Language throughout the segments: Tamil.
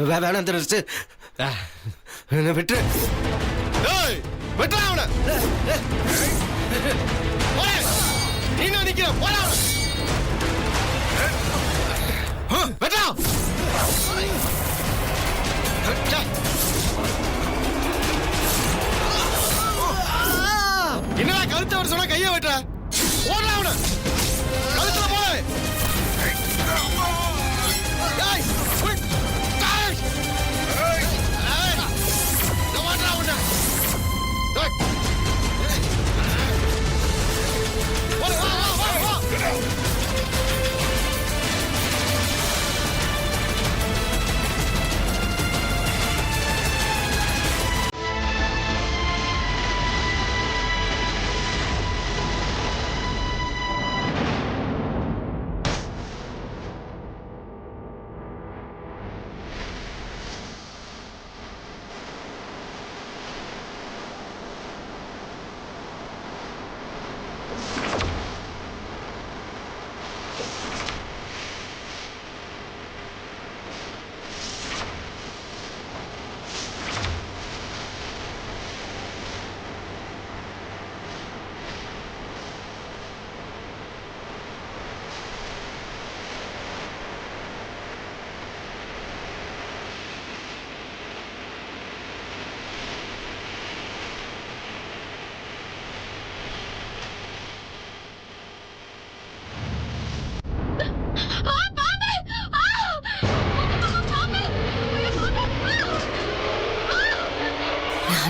வேணாம் தனுஷ், என்ன விட்டு வெட்டுறா அவனை. நீ நிக்கிற போடா வெட்டா. என்னடா கழுத்தை அவர் சொன்னா கையை வெட்டுற? ஓடுறா அவனை, கழுத்துல போய்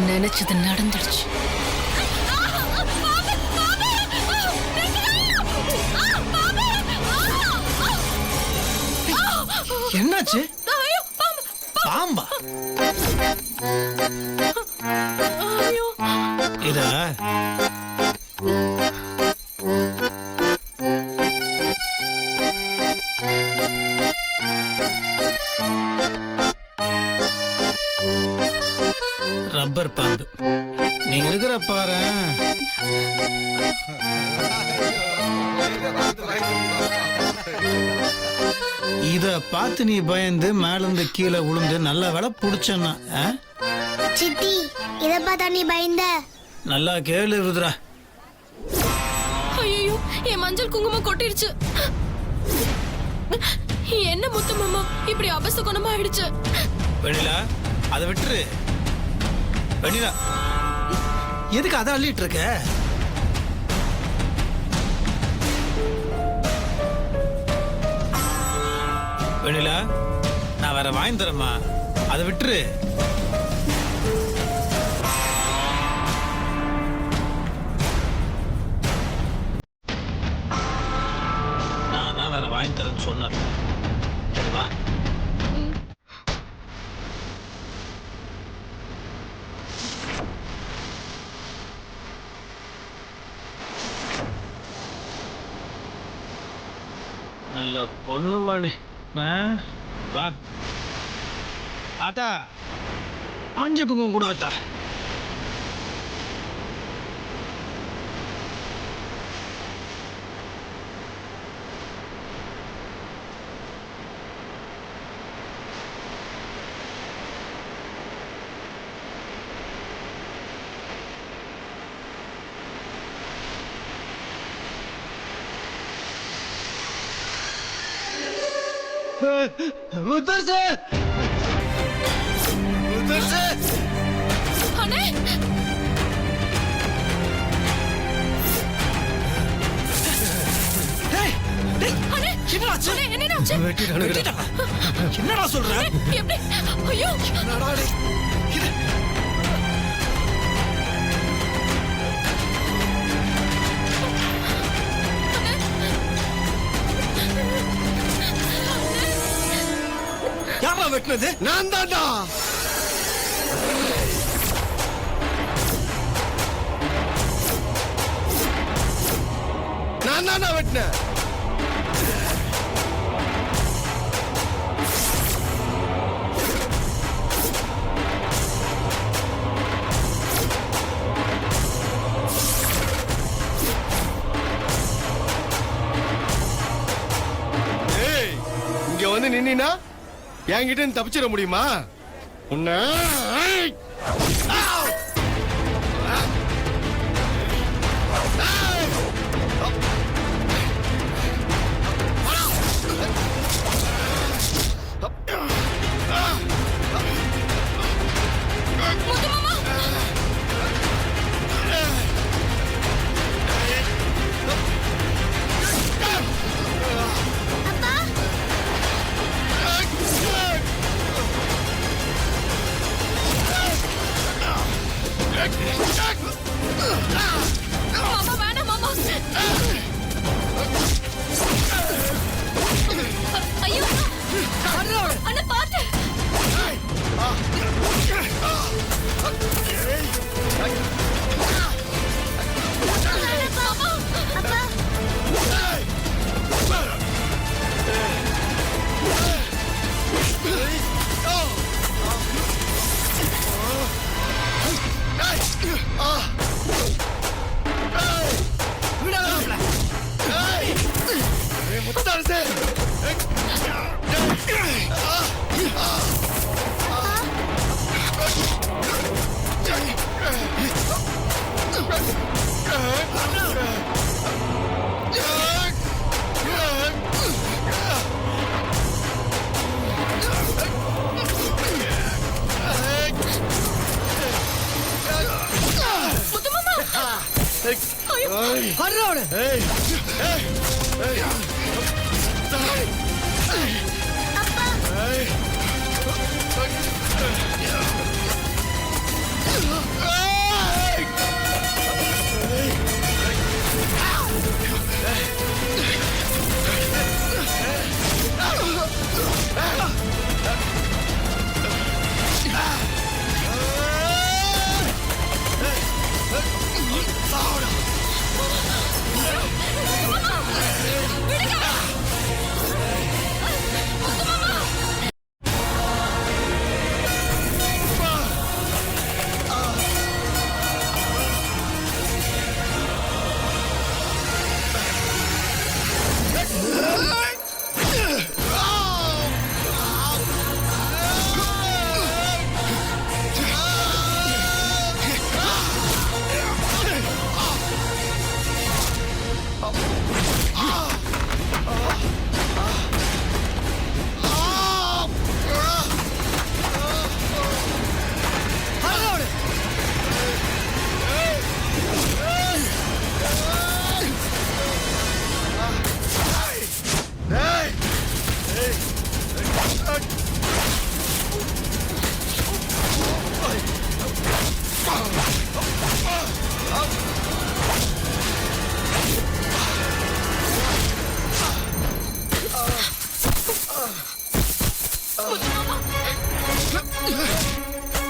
நினைச்சது நடந்துடுச்சு. என்னாச்சு? பாம்பா? இத ரப்பர் பாம்பு. நீ இருக்கிற பாரு. இத பார்த்து நீ பயந்து மேல இருந்து கீழே விழுந்து நல்ல வேலை புடிச்சன்னா. சித்தி, இத பார்த்தா நீ பயந்த? நல்லா கேளு ருத்ரா. ஐயோ, என் மஞ்சள் குங்குமம் கொட்டிருச்சு. என்ன முத்து மாமா இப்படி அபசகுணமா ஆயிடுச்சு? வெண்ணிலா, அதை விட்டுரு. வெண்ணிலா, எதுக்கு அதை அள்ளிட்டு இருக்க? வெண்ணிலா, நான் வேற வாங்கி தரேம்மா, அதை விட்டுரு. நான் தான் வேற வாங்கி தரேன்னு சொன்னேன். சரிவா? நல்ல பொண்ணு மணி. வா ஆத்தா, மஞ்சள் குங்குமம் கூட ஆத்தா. Uttar sir, Uttar sir. அண்ணே, டேய் டேய், அண்ணே, என்னடா என்னடா வெட்டிட்டாங்க. என்னடா சொல்ற? எப்படி? ஐயோ, என்னடா டேய் இது? யாரா வெட்டினது? நான் தான்டா. நான் தான்டா வெட்டினேன். இங்க வந்து நின்னா என்கிட்ட இருந்து தப்பிச்சிட முடியுமா உன்னை மாமா வேணாம் மாமா. ஐயோ அண்ணா பாத்து. முத்தரசே முத்து மாமா. ஐயோ ஏய்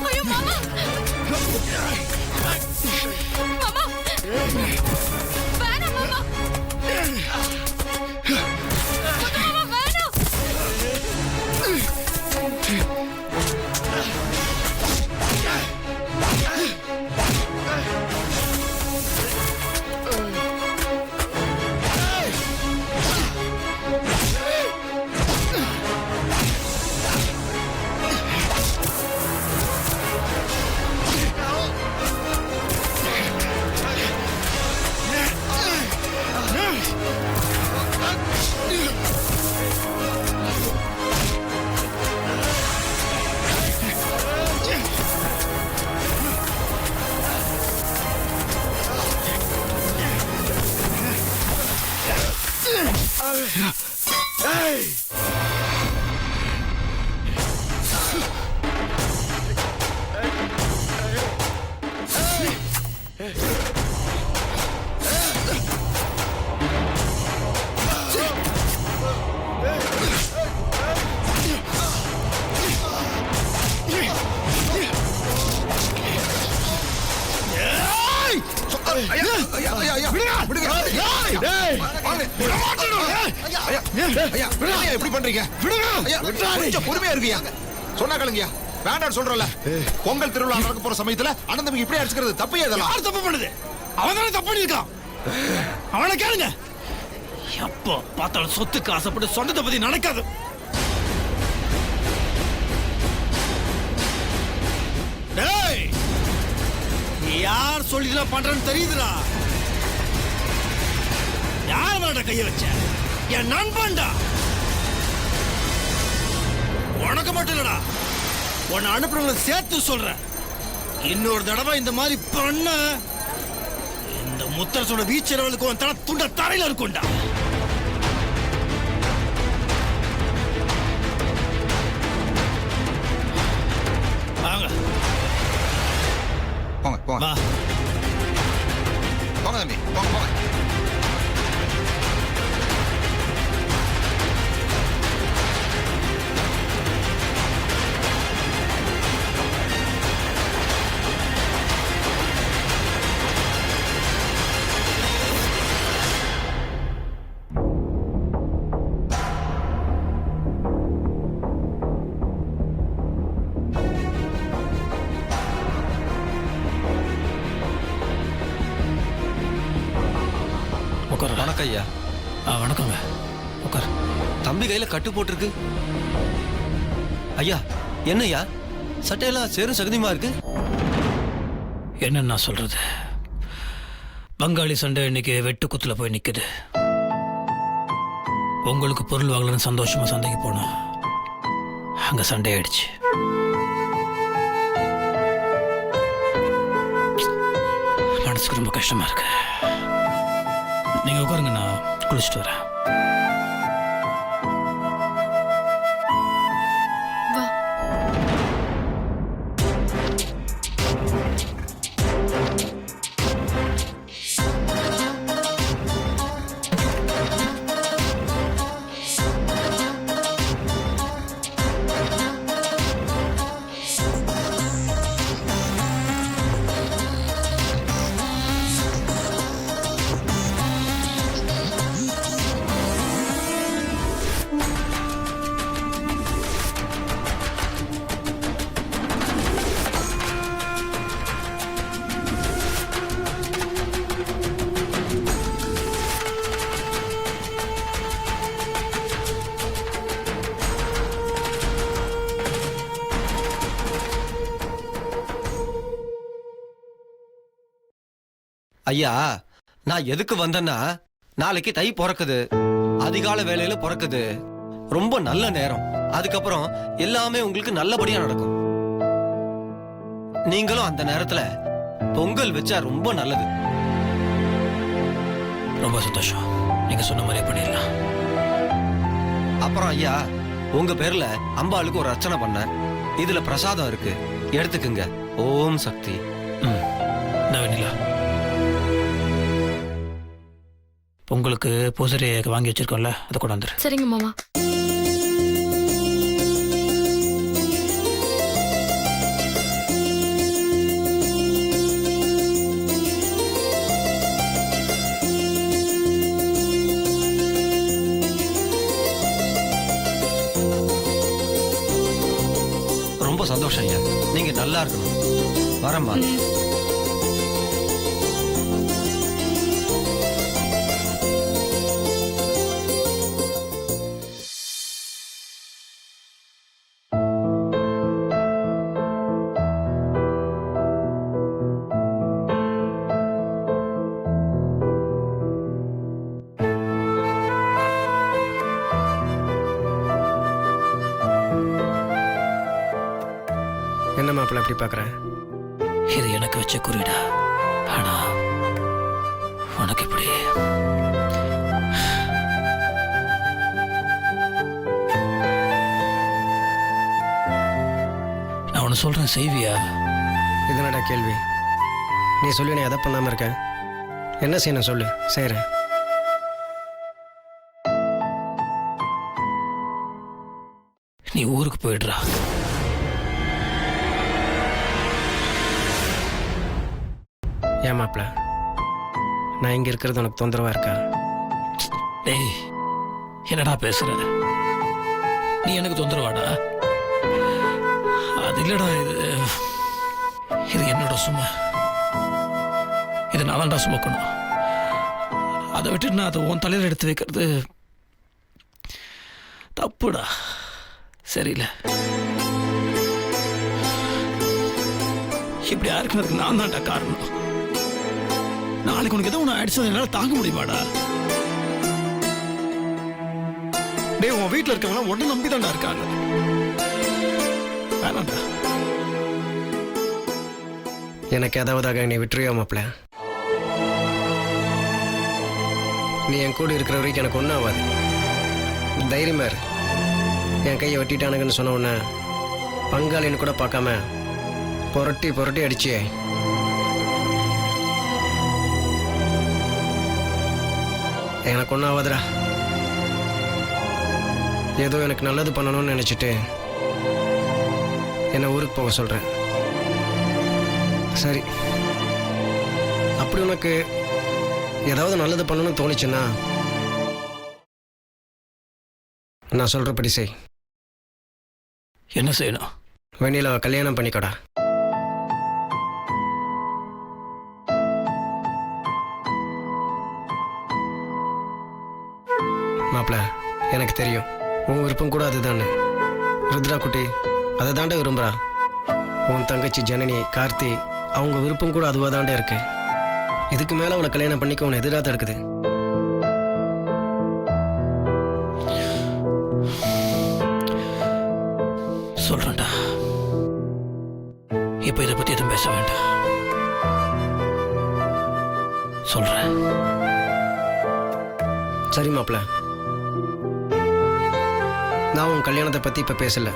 ஐயோ மாமா. மாமா வேணாம் மாமா. முத்து மாமா வேணாம். எப்படி பண்றீங்க? கொஞ்சம் பொறுமையா இருக்கியா? சொன்னா கேளுங்கயா. வேண்டாம் சொல்றல. பொங்கல் திருவிழா நடக்க போற சமயத்துல அண்ணன் தம்பி இப்படி அடிச்சுக்கிறது தப்பே இதெல்லாம். யார் தப்பு பண்ணுது? அவன் தானே தப்பு பண்ணிருக்கான். அவனை கேளுங்க. எப்போ பார்த்தாலும் சொத்துக்கு ஆசைப்பட்டு சொந்தத்தை பத்தி நினைக்காது. யார் சொல்லிதான் பண்றேன்னு தெரியுதுடா. யார் மேல கைய வச்ச? என் நண்பன்டா. உனக்கு மட்டும் இல்லடா, உன்னை அனுப்புறவங்களை சேர்த்து சொல்றேன். இன்னொரு தடவை இந்த மாதிரி பண்ண இந்த முத்தரசோட வீச்சரவளுக்கு உன் தலை துண்ட தரையில இருக்கும்டா. வாங்க போங்க போங்க வா. போங்க தம்பி போங்க போங்க. உட்கார். வணக்கம் ஐயா. வணக்கங்க. உட்கார். தம்பி கையில கட்டு போட்டிருக்கு. ஐயா என்னய்யா சட்டையெல்லாம் சேரும் சகதியமா இருக்கு? என்னன்னு நான் சொல்றது? பங்காளி சண்டை இன்னைக்கு வெட்டுக்குத்துல போய் நிக்குது. உங்களுக்கு பொருள் வாங்கலன்னு சந்தோஷமா சந்தைக்கு போனோம். அங்க சண்டை ஆயிடுச்சு. மனசுக்கு ரொம்ப கஷ்டமா இருக்கு. நீங்க உட்காருங்க, நான் குளிச்சுட்டு வரேன். வா. ஐயா நான் எதுக்கு வந்தேன்னா, நாளைக்கு தை பிறக்குது, அதிகால வேலையில பிறக்குது, ரொம்ப நல்ல நேரம். அதுக்கப்புறம் எல்லாமே உங்களுக்கு நல்லபடியா நடக்கும். நீங்களும் அந்த நேரத்துல பொங்கல் வச்சா ரொம்ப நல்லது. ரொம்ப சந்தோஷம். நீங்க சொன்ன மாதிரியே பண்ணிடலாம். அப்புறம் ஐயா உங்க பேர்ல அம்பாளுக்கு ஒரு அர்ச்சனை பண்ண, இதுல பிரசாதம் இருக்கு, எடுத்துக்குங்க. ஓம் சக்தி. நான் வெண்ணிலா, உங்களுக்கு பூசரி வாங்கி வச்சிருக்கோம்ல, அதை கொண்டு வந்துரு. சரிங்க மாமா. ரொம்ப சந்தோஷம் ஐயா, நீங்க நல்லா இருக்கணும். வரம்மா. என்ன மாப்பிள்ள அப்படி பார்க்குறேன்? இது எனக்கு வச்ச குறிடா. ஆனா உனக்கு இப்படி நான் ஒன்று சொல்றேன், செய்வியா? இது என்னடா கேள்வி? நீ சொல்லி நீ எதை பண்ணாமல் இருக்க? என்ன செய்யணும் சொல்லு, செய்கிறேன். நீ ஊருக்கு போயிடுறா. ஏன் மாப்பிள்ள, நான் இங்கே இருக்கிறது உனக்கு தொந்தரவா இருக்கா? டேய், என்னடா பேசுற? நீ எனக்கு தொந்தரவாடா? அது இல்லடா, இது என்னோட சுமை. இது நான் தான்டா சுமக்கணும். அதை விட்டு நான் அதை உன் தலையில் எடுத்து வைக்கிறது தப்புடா, சரியில்லை. இப்படி இருக்கிறதுக்கு நான் தான்டா காரணம். நாளைக்கு உனக்கு ஏதோ ஒன்று அடிச்சது என்னால தாங்க முடியுமாடா? டேய், உன் வீட்டில் இருக்கவங்களாம் ஒன்றும் நம்பி தான்டா இருக்காங்க. வேணாண்டா. எனக்கு ஏதாவதாக நீ விட்டுருவியா மாப்பிள்ள? நீ என் கூட இருக்கிற வரைக்கும் எனக்கு ஒன்றும் ஆகாது. தைரியமா இரு. என் கையை வெட்டிட்டானுங்கன்னு சொன்ன உடனே பங்காளின்னு கூட பார்க்காம புரட்டி புரட்டி அடிச்சியே. எனக்கு ஒன்றும் ஆகாதுடா. ஏதோ எனக்கு நல்லது பண்ணணும்னு நினச்சிட்டு என்னை ஊருக்கு போக சொல்கிறேன். சரி, அப்படி உனக்கு ஏதாவது நல்லது பண்ணணும்னு தோணுச்சுன்னா நான் சொல்கிறபடி செய். என்ன செய்யணும்? வெண்ணிலாவை கல்யாணம் பண்ணிக்கோடா. மாப்பிள்ள, எனக்கு தெரியும் உன் விருப்பம் கூட அதுதானே. ருத்ரா குட்டி அதை தாண்டே விரும்புகிறா. உன் தங்கச்சி ஜனனி, கார்த்தி அவங்க விருப்பம் கூட அதுவாக தாண்டே இருக்கு. இதுக்கு மேலே அவளை கல்யாணம் பண்ணிக்க உன்னை எதிராக தான் இருக்குது. சொல்றேன்டா. இப்ப இதை பத்தி எதுவும் பேச வேண்டாம். சொல்றேன். சரி மாப்பிள்ள, நான் உன் கல்யாணத்தை பற்றி இப்போ பேசல.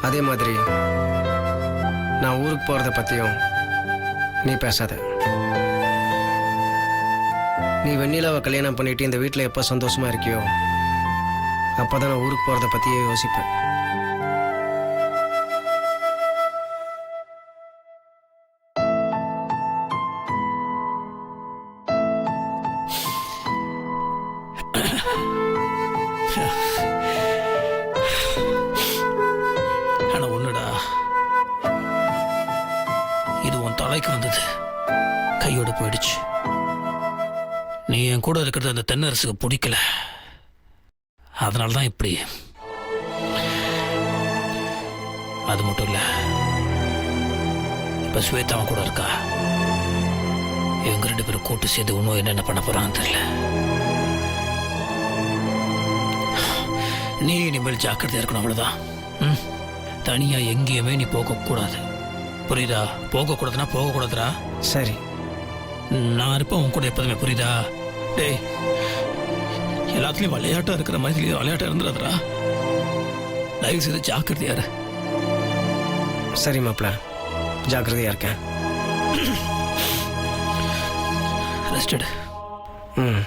அதே மாதிரி நான் ஊருக்கு போகிறத பற்றியும் நீ பேசாத. நீ வெண்ணிலாவை கல்யாணம் பண்ணிட்டு இந்த வீட்டில் எப்போ சந்தோஷமா இருக்கியோ அப்போ தான் நான் ஊருக்கு போகிறத பற்றியே யோசிப்பேன். ஆனா ஒண்ணுடா, இது உன் தலைக்கு வந்தது, கையோட போயிடுச்சு. நீ என் கூட இருக்கிறது அந்த தென்னரசுக்கு பிடிக்கல. அதனால தான் இப்படி. அது மட்டும் இல்ல, இப்ப ஸ்வேதாவன் கூட இருக்கா. இவங்க 2 பேரும் கூட்டு சேர்ந்து இன்னும் என்னென்ன பண்ண போறான்னு தெரியல. நீ இனிமேல் ஜாக்கிரதையா இருக்கணும், அவ்வளவுதான். தனியா எங்கேயுமே நீ போகக்கூடாது, புரியுதா? போகக்கூடாதுன்னா போகக்கூடாதுடா. சரி, நான் இருப்பேன் உன் கூட எப்போதுமே, புரியுதா? டேய், எல்லாத்துலயும் விளையாட்டா இருக்கிற மாதிரி விளையாட்டா இருந்துடாதடா. தயவு செய்து ஜாக்கிரதையா இரு. சரி மாப்பிள்ள, ஜாக்கிரதையா இருக்கேன். ரெஸ்டட். ம்